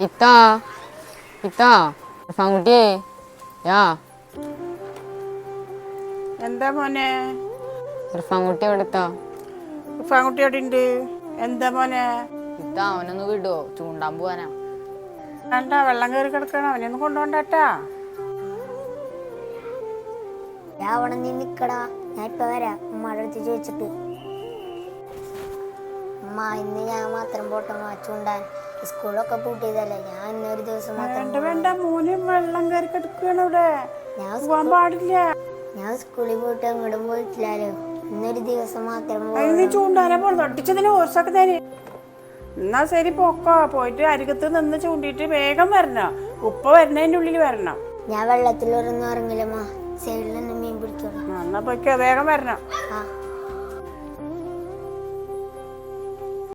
ഇത്താ ഇത്താ ഫാൻകുട്ടിയേ യാ എന്താ മോനെ? ഫാൻകുട്ടി എവിടെത്താ? ഫാൻകുട്ടി അവിടെ ഉണ്ട്. എന്താ മോനെ? ഇത്താ അവനൊന്ന് വിടുവോ? ചൂണ്ടാൻ പോവാനാ. വേണ്ട, വെള്ളം കയറി കിടക്കണം. അവനൊന്നും കൊണ്ടുപോണ്ടാട്ടാ. അവിടെ നീ നിക്കടാ, ഞാൻ ഇപ്പൊ വരാം. ഉമ്മയുടെ അടുത്ത് ചോദിച്ചിട്ട്. ഉമ്മ, ഇന്ന് ഞാൻ മാത്രം പോട്ടെ ചൂണ്ടാൻ. സ്കൂളൊക്കെ പൂട്ടിയതല്ലേ, ഞാൻ ഇന്നൊരു ദിവസം മാത്രം. വേണ്ട മോന്, വെള്ളം കയറി കിടക്കുകയാണ് ഇവിടെ. ഞാൻ പോവാൻ പാടില്ല. ഞാൻ സ്കൂളിൽ പോയിട്ട് എങ്ങോട്ടും പോയിട്ടില്ലല്ലോ, ഇന്നൊരു ദിവസം മാത്രം. നീ ചൂണ്ടാനെ പോലെ തൊട്ടിച്ചതിന് ഓർസാക്കുന്നതിന്. എന്നാ ശരി, പൊക്കോ. പോയിട്ട് അരികത്ത് നിന്ന് ചൂണ്ടിയിട്ട് വേഗം വരണം. ഉപ്പ വരുന്നതിൻ്റെ ഉള്ളിൽ വരണം. ഞാൻ വെള്ളത്തിലൊന്നും ഇറങ്ങില്ലമ്മ, സൈഡിൽ നിന്ന് മീൻ പിടിക്കണം. എന്നാ പൊയ്ക്കോ, വേഗം വരണം. ആ